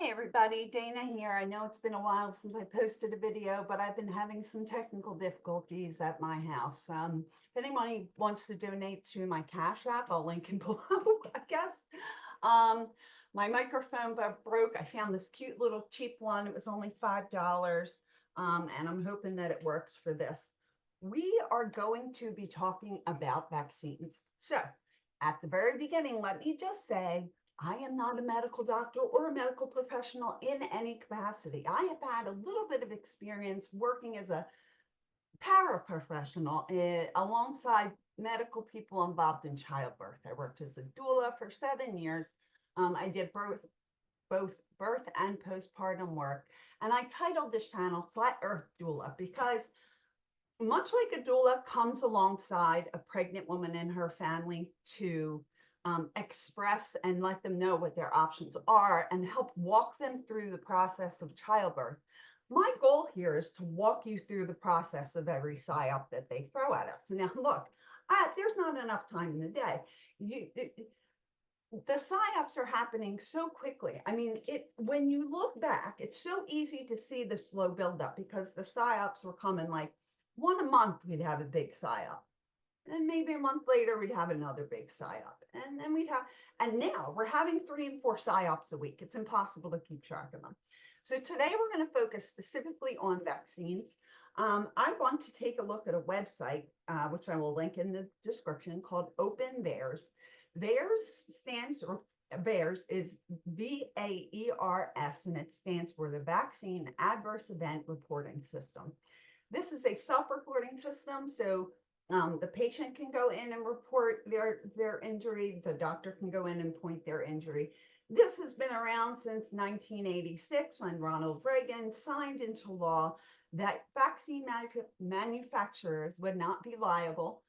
Hey everybody, Dana here. I know it's been a while since I posted a video, but I've been having some technical difficulties at my house. If anybody wants to donate to my Cash App, I'll link it below, I guess. Um, my microphone broke. I found this cute little cheap one. It was only $5, and I'm hoping that it works for this. We are going to be talking about vaccines. So, at the very beginning, let me just say I am not a medical doctor or a medical professional in any capacity. I have had a little bit of experience working as a paraprofessional alongside medical people involved in childbirth. I worked as a doula for 7 years. I did both birth and postpartum work. And I titled this channel Flat Earth Doula because much like a doula comes alongside a pregnant woman and her family to express and let them know what their options are and help walk them through the process of childbirth. My goal here is to walk you through the process of every PSYOP that they throw at us. Now, look, there's not enough time in the day. The PSYOPs are happening so quickly. I mean, when you look back, it's so easy to see the slow buildup because the PSYOPs were coming like one a month, we'd have a big PSYOP. And maybe a month later, we'd have another big PSYOP. And then and now we're having 3 and 4 PSYOPs a week. It's impossible to keep track of them. So today we're going to focus specifically on vaccines. I want to take a look at a website, which I will link in the description, called Open VAERS. VAERS is VAERS, and it stands for the Vaccine Adverse Event Reporting System. This is a self-reporting system, so the patient can go in and report their injury. The doctor can go in and point their injury. This has been around since 1986 when Ronald Reagan signed into law that vaccine manufacturers would not be liable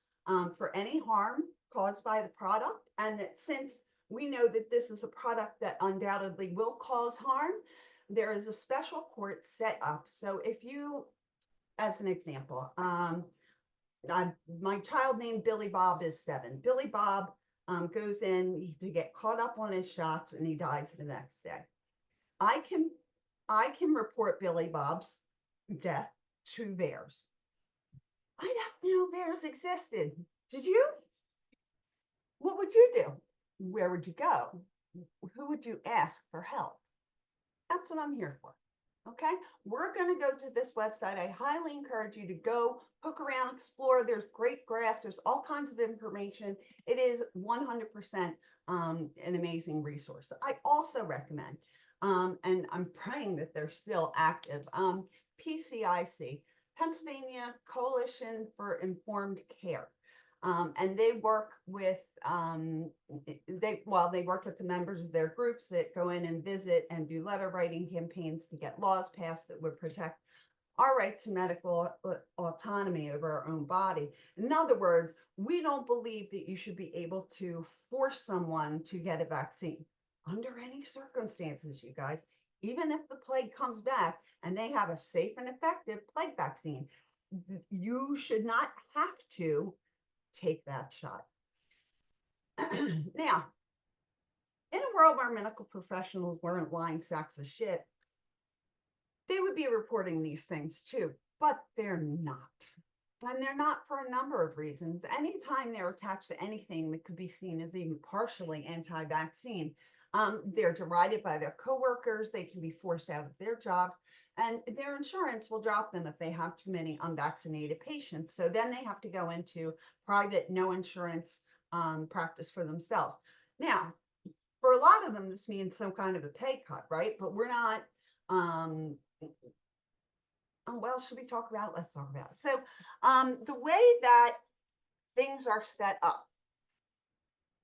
for any harm caused by the product. And that since we know that this is a product that undoubtedly will cause harm, there is a special court set up. So if you, as an example, my child named Billy Bob is 7. Billy Bob goes in to get caught up on his shots and he dies the next day. I can report Billy Bob's death to VAERS. I'd have to know VAERS existed. Did you? What would you do? Where would you go? Who would you ask for help? That's what I'm here for. Okay, we're going to go to this website. I highly encourage you to go poke around, explore. There's great graphs, there's all kinds of information. It is 100% an amazing resource. I also recommend, and I'm praying that they're still active, PCIC, Pennsylvania Coalition for Informed Care. And they work with they work with the members of their groups that go in and visit and do letter writing campaigns to get laws passed that would protect our right to medical autonomy over our own body. In other words, we don't believe that you should be able to force someone to get a vaccine under any circumstances, you guys. Even if the plague comes back and they have a safe and effective plague vaccine, you should not have to take that shot. Now, in a world where medical professionals weren't lying sacks of shit, they would be reporting these things too, but they're not. And they're not for a number of reasons. Anytime they're attached to anything that could be seen as even partially anti-vaccine, they're derided by their coworkers, they can be forced out of their jobs, and their insurance will drop them if they have too many unvaccinated patients. So then they have to go into private no insurance practice for themselves. Now, for a lot of them, this means some kind of a pay cut, right? But we're not, well, should we talk about it? Let's talk about it. So the way that things are set up,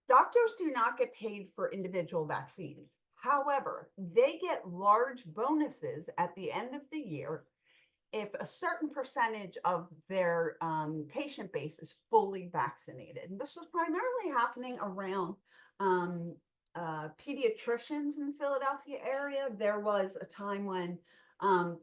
doctors do not get paid for individual vaccines. However, they get large bonuses at the end of the year if a certain percentage of their patient base is fully vaccinated. And this was primarily happening around pediatricians in the Philadelphia area. There was a time when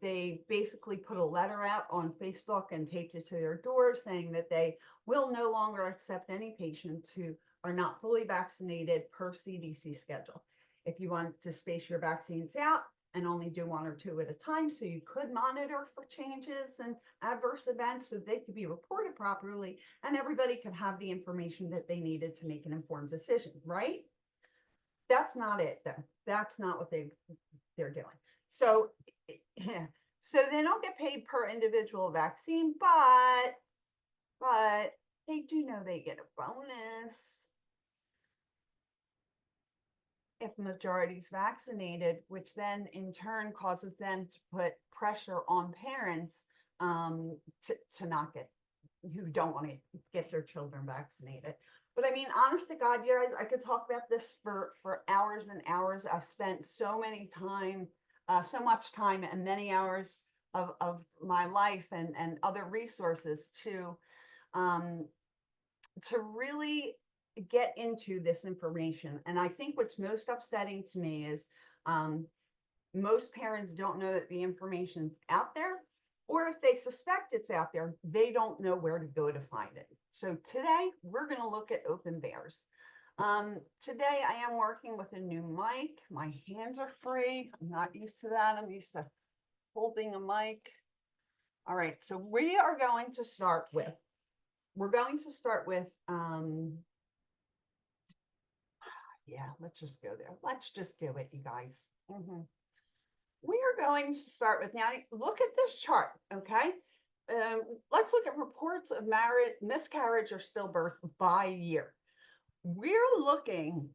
they basically put a letter out on Facebook and taped it to their door saying that they will no longer accept any patients who are not fully vaccinated per CDC schedule. if you wanted to space your vaccines out and only do 1 or 2 at a time, so you could monitor for changes and adverse events so they could be reported properly and everybody could have the information that they needed to make an informed decision, right? That's not it though. That's not what they're doing. So, so they don't get paid per individual vaccine, but they do know they get a bonus if majority's vaccinated, which then in turn causes them to put pressure on parents to not get, who don't want to get their children vaccinated. But I mean, honest to God, you guys, I could talk about this for hours and hours. I've spent so much time and many hours of my life and other resources to really get into this information. And I think what's most upsetting to me is most parents don't know that the information's out there, or if they suspect it's out there, they don't know where to go to find it. So today we're going to look at open bears. Today I am working with a new mic. My hands are free. I'm not used to that. I'm used to holding a mic. All right, so we are going to start with, yeah, let's just go there. Let's just do it, you guys. We are going to start with, now look at this chart, okay? Let's look at reports of miscarriage or stillbirth by year. We're looking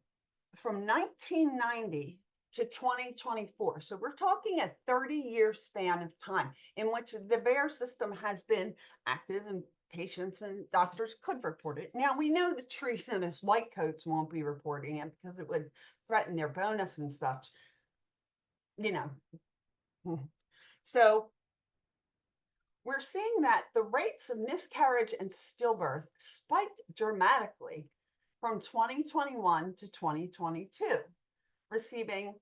from 1990 to 2024. So we're talking a 30-year span of time in which the VAERS system has been active and patients and doctors could report it. Now we know the treasonous white coats won't be reporting it because it would threaten their bonus and such, you know. So we're seeing that the rates of miscarriage and stillbirth spiked dramatically from 2021 to 2022, receiving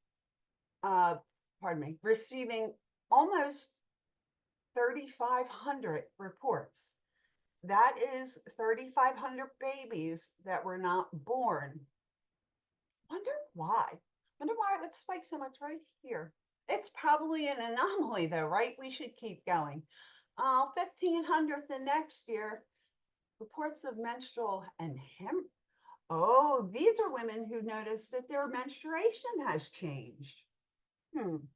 almost 3,500 reports. That is 3,500 babies that were not born. Wonder why it would spike so much right here. It's probably an anomaly though, right? We should keep going. 1,500 the next year, reports of menstrual and oh, these are women who noticed that their menstruation has changed. Nothing.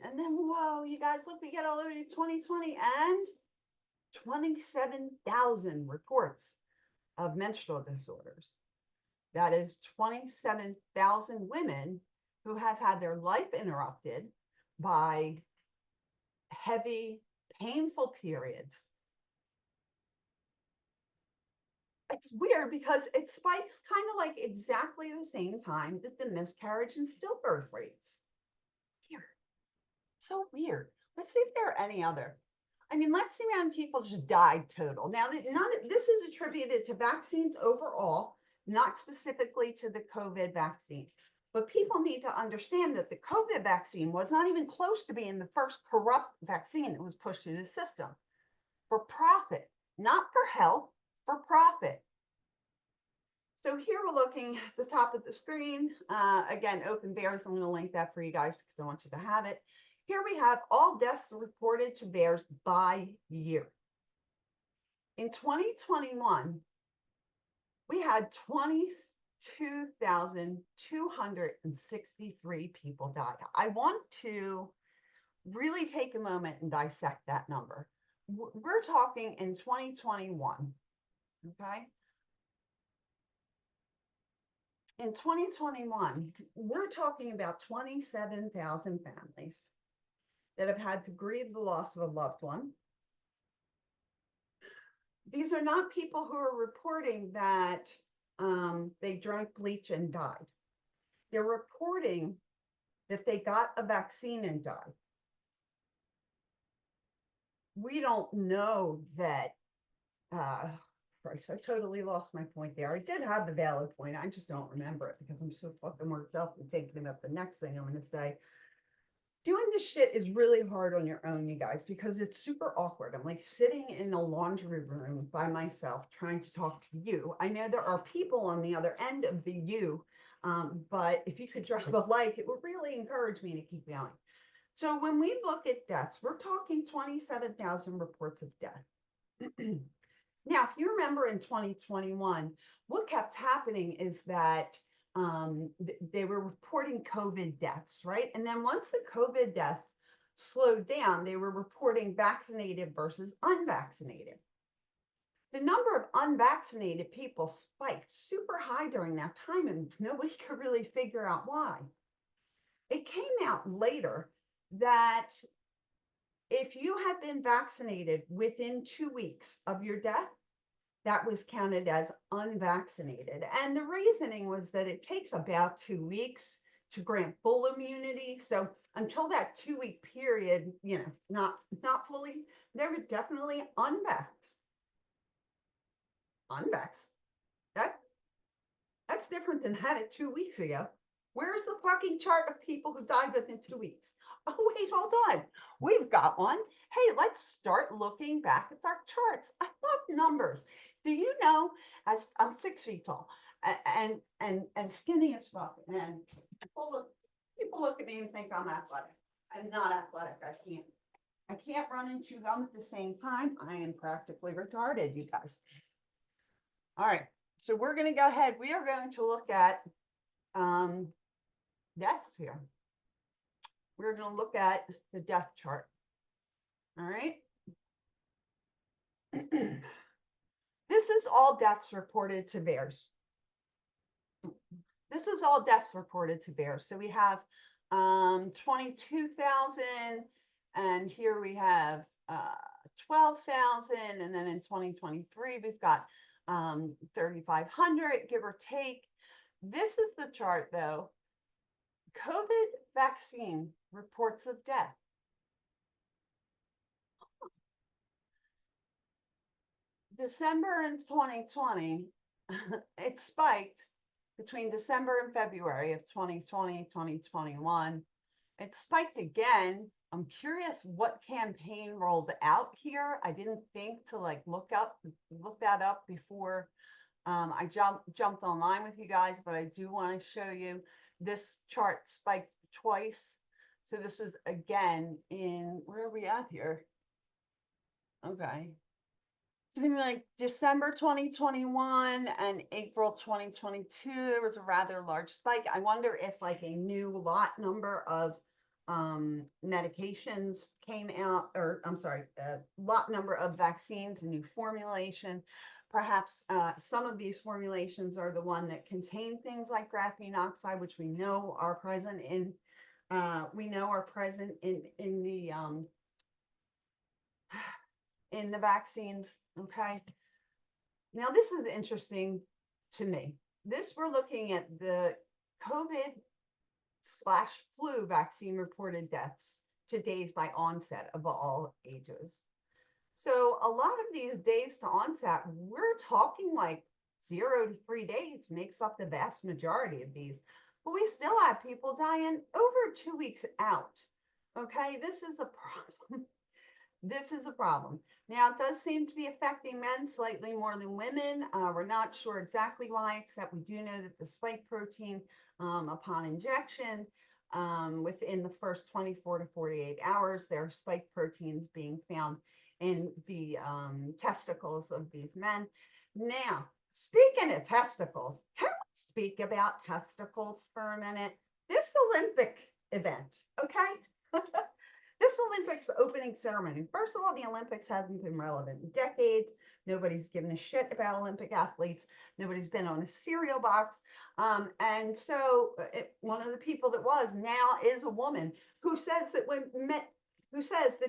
And then, whoa, you guys, look, we get all the way to 2020 and 27,000 reports of menstrual disorders. That is 27,000 women who have had their life interrupted by heavy, painful periods. It's weird because it spikes kind of like exactly the same time that the miscarriage and stillbirth rates. Weird. So weird. Let's see if there are any other. I mean, let's see how many people just died total. Now, this is attributed to vaccines overall, not specifically to the COVID vaccine. But people need to understand that the COVID vaccine was not even close to being the first corrupt vaccine that was pushed through the system. For profit, not for health, for profit. So here we're looking at the top of the screen. Again, open bears. I'm going to link that for you guys because I want you to have it. Here we have all deaths reported to bears by year. In 2021, we had 22,263 people die. I want to really take a moment and dissect that number. We're talking in 2021, okay? In 2021, we're talking about 27,000 families that have had to grieve the loss of a loved one. These are not people who are reporting that they drank bleach and died. They're reporting that they got a vaccine and died. We don't know that, Christ, I totally lost my point there. I did have the valid point. I just don't remember it because I'm so fucking worked up and thinking about the next thing I'm going to say. Doing this shit is really hard on your own, you guys, because it's super awkward. I'm like sitting in a laundry room by myself trying to talk to you. I know there are people on the other end of the you But if you could drop a like, it would really encourage me to keep going. So when we look at deaths, we're talking 27,000 reports of death. Now, if you remember in 2021, what kept happening is that they were reporting COVID deaths, right? And then once the COVID deaths slowed down, they were reporting vaccinated versus unvaccinated. The number of unvaccinated people spiked super high during that time, and nobody could really figure out why. It came out later that if you had been vaccinated within 2 weeks of your death, that was counted as unvaccinated. And the reasoning was that it takes about 2 weeks to grant full immunity. So until that 2-week period, not fully, they were definitely unvaxxed. Unvaxxed. That's different than had it 2 weeks ago. Where's the fucking chart of people who died within 2 weeks? Oh, wait, hold on. We've got one. Hey, let's start looking back at our charts. I love numbers. Do you know, as I'm 6 feet tall and skinny as fuck, and people look at me and think I'm athletic. I'm not athletic. I can't run and chew gum at the same time. I am practically retarded, you guys. All right, so we're going to go ahead. We are going to look at deaths here. We're going to look at the death chart. All right. This is all deaths reported to VAERS. This is all deaths reported to VAERS. So we have 22,000, and here we have 12,000, and then in 2023 we've got 3,500, give or take. This is the chart, though. COVID vaccine reports of death. December in 2020, it spiked between December and February of 2020, 2021. It spiked again. I'm curious what campaign rolled out here. I didn't think to look that up before I jumped online with you guys, but I do want to show you this chart spiked twice. So this was again in, where are we at here? Okay. So like December 2021 and April 2022, there was a rather large spike. I wonder if a new lot number of medications came out, or I'm sorry, lot number of vaccines, a new formulation. Perhaps some of these formulations are the one that contain things like graphene oxide, which we know are present in the vaccines. Okay. Now this is interesting to me. We're looking at the COVID/flu vaccine reported deaths to days by onset of all ages. So a lot of these days to onset, we're talking 0 to 3 days makes up the vast majority of these, but we still have people dying over 2 weeks out. Okay, this is a problem. This is a problem. Now, it does seem to be affecting men slightly more than women. We're not sure exactly why, except we do know that the spike protein upon injection, within the first 24 to 48 hours, there are spike proteins being found in the testicles of these men. Now, speaking of testicles, can we speak about testicles for a minute? This Olympic event, okay? This Olympics opening ceremony, first of all, the Olympics hasn't been relevant in decades. Nobody's given a shit about Olympic athletes. Nobody's been on a cereal box. And so one of the people that was now is a woman who says that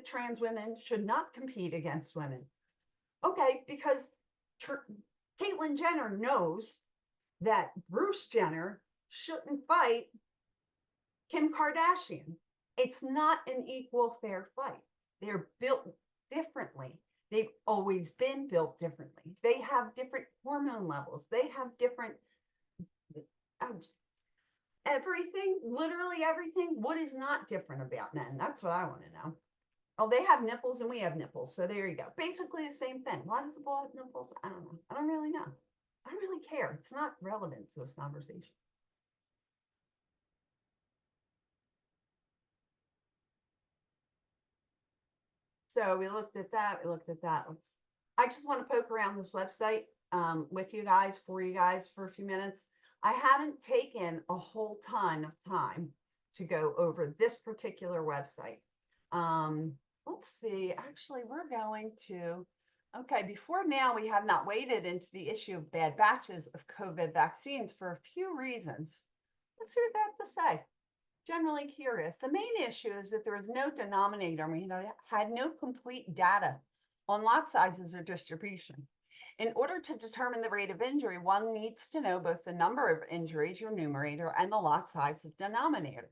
trans women should not compete against women. Okay, because Caitlyn Jenner knows that Bruce Jenner shouldn't fight Kim Kardashian. It's not an equal, fair fight. They're built differently. They've always been built differently. They have different hormone levels. They have different everything, literally everything. What is not different about men? That's what I want to know. Oh, they have nipples and we have nipples. So there you go. Basically the same thing. Why does the ball have nipples? I don't know. I don't really know. I don't really care. It's not relevant to this conversation. So we looked at that. We looked at that. I just want to poke around this website with you guys, for you guys, for a few minutes. I haven't taken a whole ton of time to go over this particular website. Let's see. Actually, we're going to. Okay, before now, we have not waded into the issue of bad batches of COVID vaccines for a few reasons. Let's see what they have to say. Generally curious. The main issue is that there is no denominator. We had no complete data on lot sizes or distribution. In order to determine the rate of injury, one needs to know both the number of injuries, your numerator, and the lot size of denominator.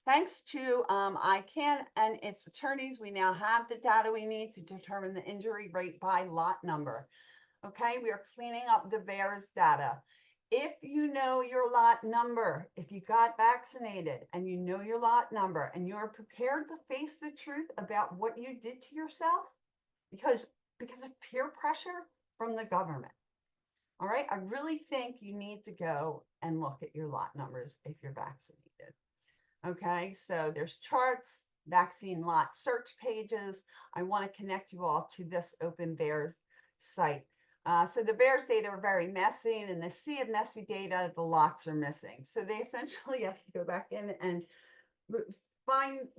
Thanks to ICANN and its attorneys, we now have the data we need to determine the injury rate by lot number. Okay, we are cleaning up the VAERS data. If you know your lot number, if you got vaccinated and you know your lot number and you're prepared to face the truth about what you did to yourself because of peer pressure from the government. All right, I really think you need to go and look at your lot numbers if you're vaccinated. Okay, so there's charts, vaccine lot search pages. I want to connect you all to this Open VAERS site. So the VAERS data are very messy, and in the sea of messy data, the lots are missing. So they essentially have to go back in and find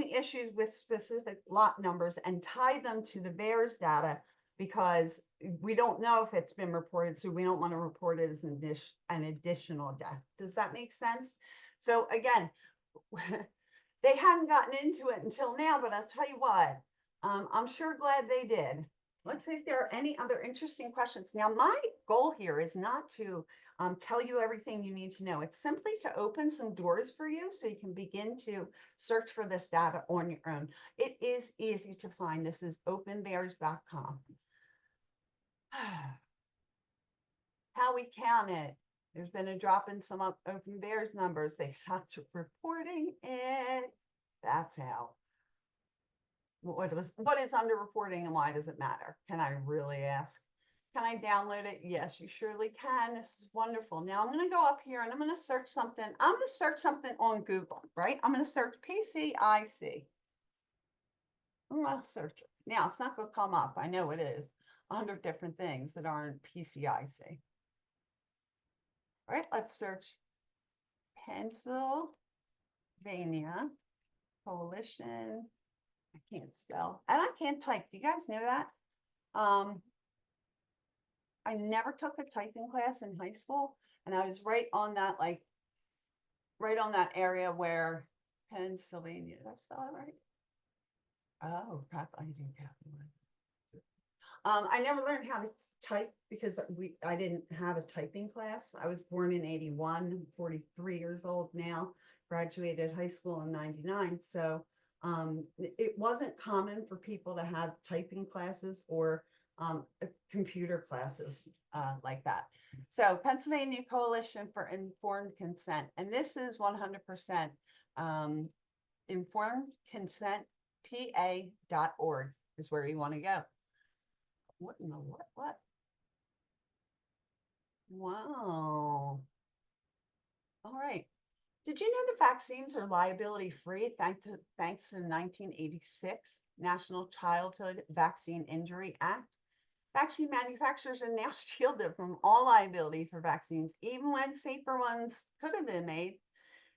the issues with specific lot numbers and tie them to the VAERS data, because we don't know if it's been reported, so we don't want to report it as an additional death. Does that make sense? So again, they hadn't gotten into it until now, but I'll tell you what, I'm sure glad they did. Let's see if there are any other interesting questions. Now, my goal here is not to tell you everything you need to know. It's simply to open some doors for you so you can begin to search for this data on your own. It is easy to find. This is openvaers.com. How we count it. There's been a drop in some Open VAERS numbers. They stopped reporting it. That's how. What is underreporting and why does it matter? Can I really ask? Can I download it? Yes, you surely can. This is wonderful. Now I'm going to go up here and I'm going to search something. I'm going to search something on Google, right? I'm going to search PCIC. I'm going to search it. Now it's not going to come up. I know it is 100 different things that aren't PCIC. All right, let's search Pennsylvania Coalition. I can't spell and I can't type. Do you guys know that? I never took a typing class in high school, and I was right on that, right on that area where Pennsylvania. Did I spell it right? Oh, crap! I do capitalize. I never learned how to type because I didn't have a typing class. I was born in 81, 43 years old now, graduated high school in 99. So it wasn't common for people to have typing classes or computer classes like that. So Pennsylvania Coalition for Informed Consent, and this is 100% informed consent, pa.org is where you want to go. What in the what? Wow. All right. Did you know that vaccines are liability free thanks to the 1986 National Childhood Vaccine Injury Act? Vaccine manufacturers are now shielded from all liability for vaccines, even when safer ones could have been made.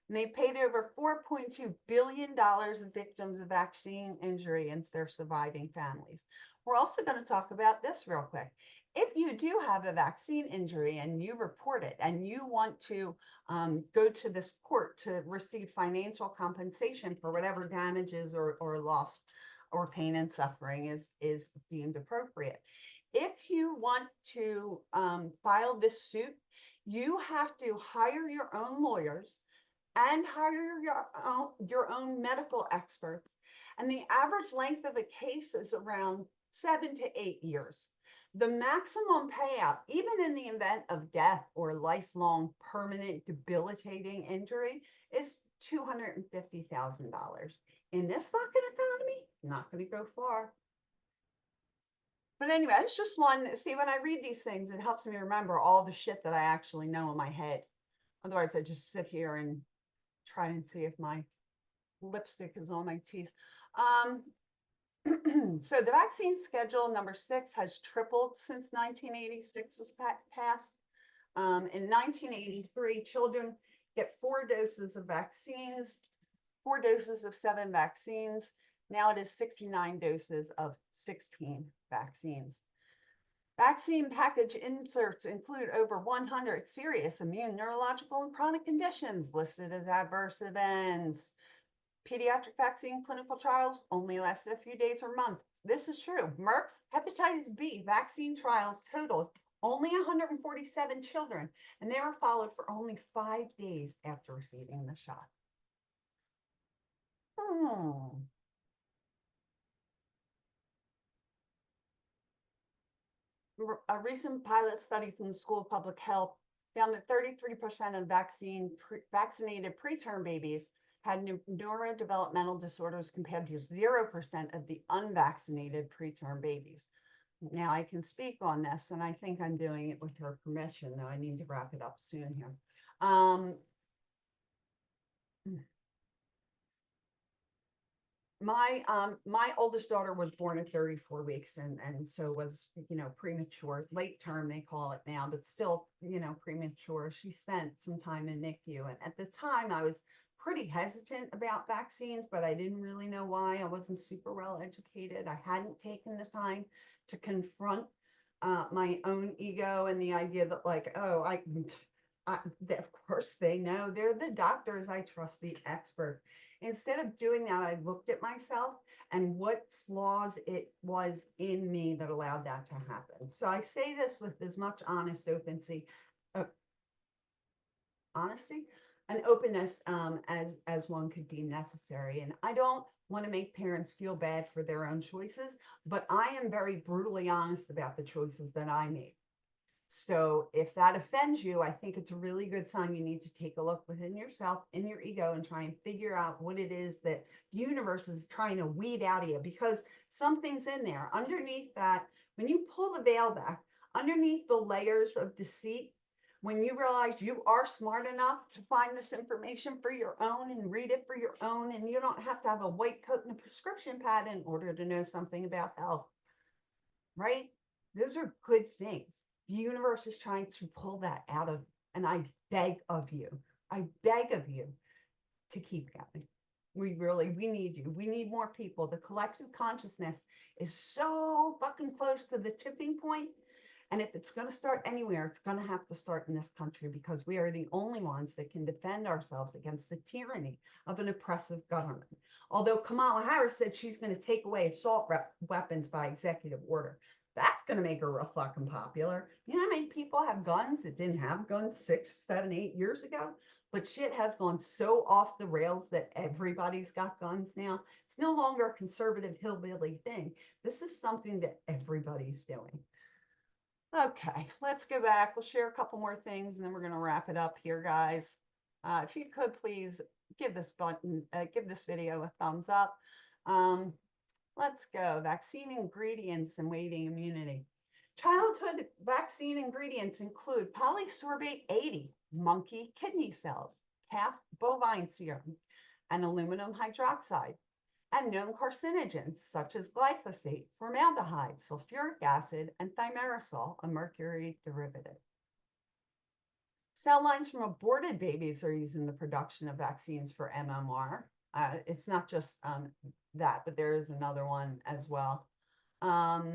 And they paid over $4.2 billion of victims of vaccine injury and their surviving families. We're also going to talk about this real quick. If you do have a vaccine injury and you report it and you want to go to this court to receive financial compensation for whatever damages or loss or pain and suffering is deemed appropriate. If you want to file this suit, you have to hire your own lawyers and hire your own medical experts. And the average length of a case is around 7 to 8 years. The maximum payout, even in the event of death or lifelong permanent debilitating injury, is $250,000. In this fucking economy, not going to go far. But anyway, it's just one. See, when I read these things, it helps me remember all the shit that I actually know in my head. Otherwise, I just sit here and try and see if my lipstick is on my teeth. So the vaccine schedule number 6 has tripled since 1986 was passed. In 1983, children get 4 doses of vaccines, 4 doses of 7 vaccines. Now it is 69 doses of 16 vaccines. Vaccine package inserts include over 100 serious immune, neurological, and chronic conditions listed as adverse events. Pediatric vaccine clinical trials only lasted a few days or months. This is true. Merck's hepatitis B vaccine trials totaled only 147 children, and they were followed for only 5 days after receiving the shot. A recent pilot study from the School of Public Health found that 33% of vaccinated preterm babies had neurodevelopmental disorders compared to 0% of the unvaccinated preterm babies. Now I can speak on this, and I think I'm doing it with her permission, though I need to wrap it up soon here. My oldest daughter was born at 34 weeks and so was, premature, late term they call it now, but still, premature. She spent some time in NICU, and at the time I was pretty hesitant about vaccines, but I didn't really know why. I wasn't super well educated. I hadn't taken the time to confront my own ego and the idea that, like, oh, of course they know. They're the doctors. I trust the expert. Instead of doing that, I looked at myself and what flaws it was in me that allowed that to happen. So I say this with as much honesty and openness as one could deem necessary. And I don't want to make parents feel bad for their own choices, but I am very brutally honest about the choices that I made. So if that offends you, I think it's a really good sign you need to take a look within yourself, in your ego, and try and figure out what it is that the universe is trying to weed out of you, because something's in there underneath that. When you pull the veil back, underneath the layers of deceit, when you realize you are smart enough to find this information for your own and read it for your own, and you don't have to have a white coat and a prescription pad in order to know something about health, right? Those are good things. The universe is trying to pull that out of, and I beg of you to keep going. We need you. We need more people. The collective consciousness is so fucking close to the tipping point. And if it's going to start anywhere, it's going to have to start in this country, because we are the only ones that can defend ourselves against the tyranny of an oppressive government. Although Kamala Harris said she's going to take away assault weapons by executive order. That's going to make her real fucking popular. You know how many people have guns that didn't have guns 6, 7, 8 years ago? But shit has gone so off the rails that everybody's got guns now. It's no longer a conservative hillbilly thing. This is something that everybody's doing. Okay, let's go back. We'll share a couple more things, and then we're going to wrap it up here, guys. If you could please give this video a thumbs up. Let's go. Vaccine ingredients and waning immunity. Childhood vaccine ingredients include polysorbate 80, monkey kidney cells, calf bovine serum, and aluminum hydroxide, and known carcinogens such as glyphosate, formaldehyde, sulfuric acid, and thimerosal, a mercury derivative. Cell lines from aborted babies are used in the production of vaccines for MMR. It's not just that, but there is another one as well. My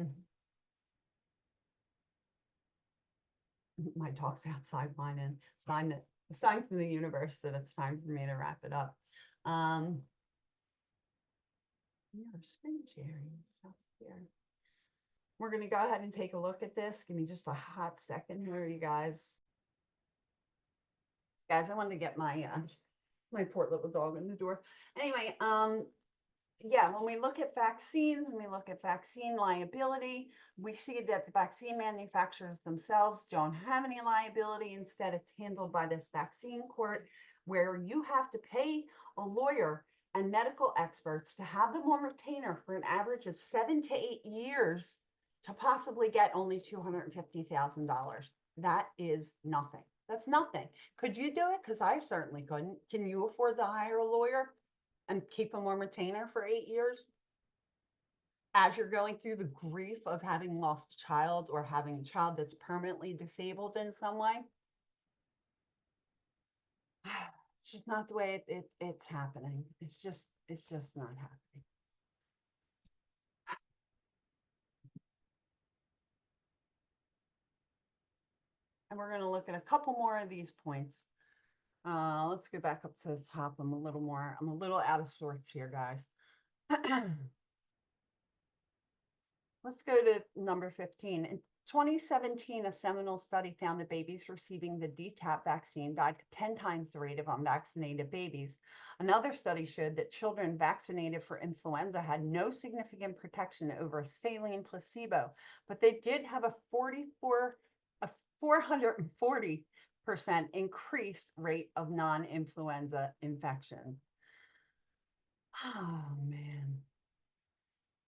dog's outside whining. Sign from the universe that it's time for me to wrap it up. We're going to go ahead and take a look at this. Give me just a hot second here, you guys. Guys, I wanted to get my my poor little dog in the door. Anyway, yeah, when we look at vaccines and we look at vaccine liability, we see that the vaccine manufacturers themselves don't have any liability. Instead, it's handled by this vaccine court, where you have to pay a lawyer and medical experts to have them on retainer for an average of 7 to 8 years to possibly get only $250,000. That is nothing. That's nothing. Could you do it? Because I certainly couldn't. Can you afford to hire a lawyer and keep them on retainer for 8 years? as you're going through the grief of having lost a child or having a child that's permanently disabled in some way, it's just not the way it's happening. It's just not happening. And we're going to look at a couple more of these points. Let's go back up to the top. I'm a little out of sorts here, guys. Let's go to number 15. In 2017, a seminal study found that babies receiving the DTaP vaccine died 10 times the rate of unvaccinated babies. Another study showed that children vaccinated for influenza had no significant protection over a saline placebo, but they did have a 440% increased rate of non-influenza infection. Oh, man.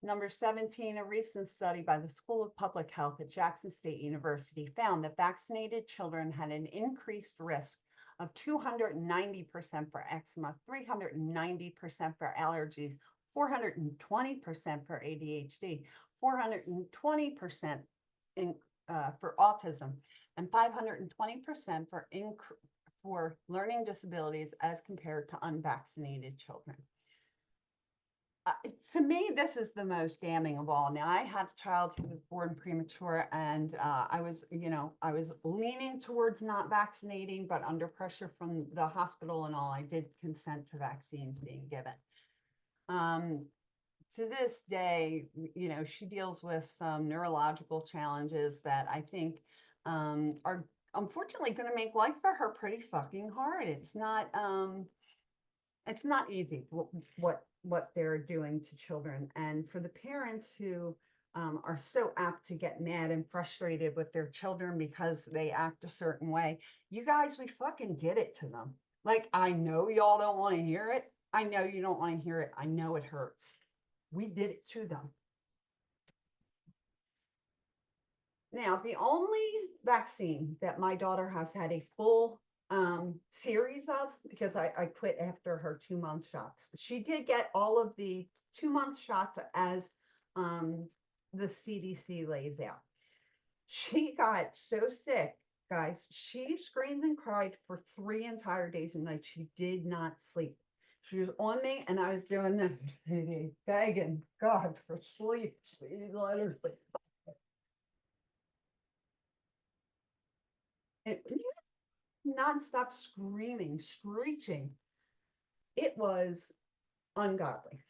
Number 17, a recent study by the School of Public Health at Jackson State University found that vaccinated children had an increased risk of 290% for eczema, 390% for allergies, 420% for ADHD, 420% for autism, and 520% for learning disabilities as compared to unvaccinated children. To me, this is the most damning of all. Now, I had a child who was born premature, and I was leaning towards not vaccinating, but under pressure from the hospital and all, I did consent to vaccines being given. To this day, she deals with some neurological challenges that I think are unfortunately going to make life for her pretty fucking hard. It's not easy what they're doing to children, and for the parents who are so apt to get mad and frustrated with their children because they act a certain way, you guys, we fucking did it to them. Like, I know y'all don't want to hear it. I know you don't want to hear it. I know it hurts. We did it to them. Now, the only vaccine that my daughter has had a full series of, because I quit after her 2-month shots. She did get all of the 2-month shots as the CDC lays out. She got so sick, guys. She screamed and cried for 3 entire days and nights. She did not sleep. She was on me, and I was doing the begging God for sleep. Please let her sleep. It, nonstop screaming, screeching. It was ungodly.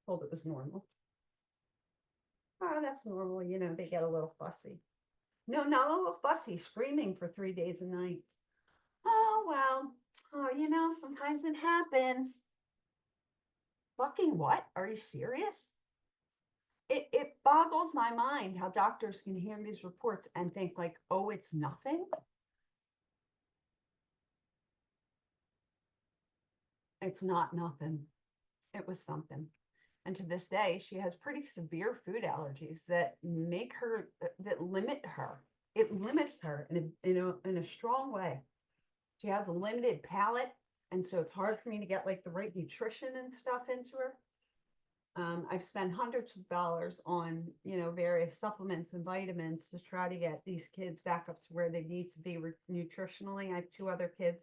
Told it was normal. Oh, that's normal. They get a little fussy. No, not a little fussy, screaming for 3 days and nights. Oh, well, sometimes it happens. Fucking what? Are you serious? It boggles my mind how doctors can hear these reports and think like, oh, it's nothing. It's not nothing. It was something. And to this day, she has pretty severe food allergies that make her, that limit her. It limits her in a strong way. She has a limited palate, and so it's hard for me to get like the right nutrition and stuff into her. I've spent hundreds of dollars on, various supplements and vitamins to try to get these kids back up to where they need to be nutritionally. I have 2 other kids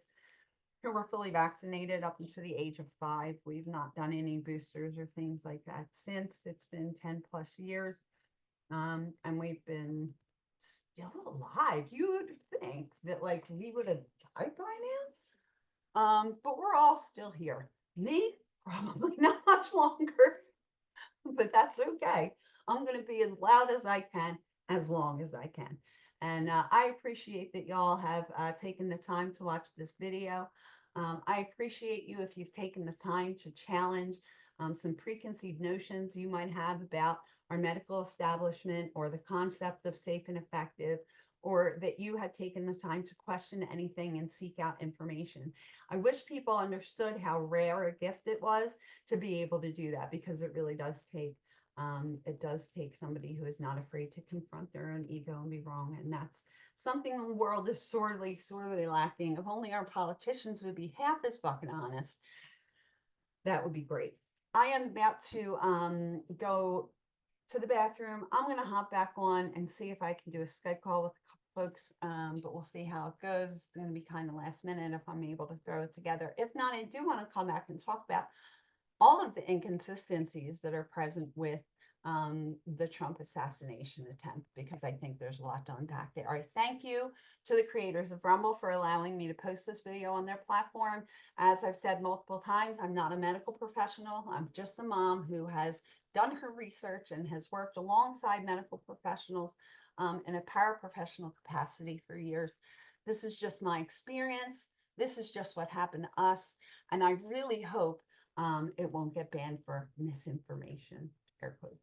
who were fully vaccinated up until the age of 5. We've not done any boosters or things like that since. It's been 10 plus years. And we've been still alive. You would think that like we would have died by now. But we're all still here. Me, probably not much longer, but that's okay. I'm going to be as loud as I can, as long as I can. And I appreciate that y'all have taken the time to watch this video. I appreciate you if you've taken the time to challenge some preconceived notions you might have about our medical establishment or the concept of safe and effective, or that you had taken the time to question anything and seek out information. I wish people understood how rare a gift it was to be able to do that, because it really does take somebody who is not afraid to confront their own ego and be wrong. And that's something the world is sorely, sorely lacking. If only our politicians would be half as fucking honest, that would be great. I am about to go to the bathroom. I'm going to hop back on and see if I can do a Skype call with a couple folks, but we'll see how it goes. It's going to be kind of last minute if I'm able to throw it together. If not, I do want to come back and talk about all of the inconsistencies that are present with the Trump assassination attempt, because I think there's a lot to unpack there. All right, thank you to the creators of Rumble for allowing me to post this video on their platform. As I've said multiple times, I'm not a medical professional. I'm just a mom who has done her research and has worked alongside medical professionals in a paraprofessional capacity for years. This is just my experience. This is just what happened to us. And I really hope it won't get banned for misinformation, air quotes.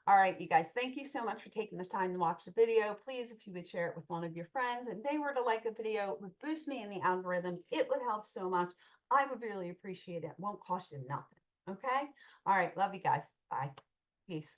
All right, you guys, thank you so much for taking the time to watch the video. Please, if you would share it with one of your friends and they were to like the video, it would boost me in the algorithm. It would help so much. I would really appreciate it. It won't cost you nothing. Okay? All right, love you guys. Bye. Peace.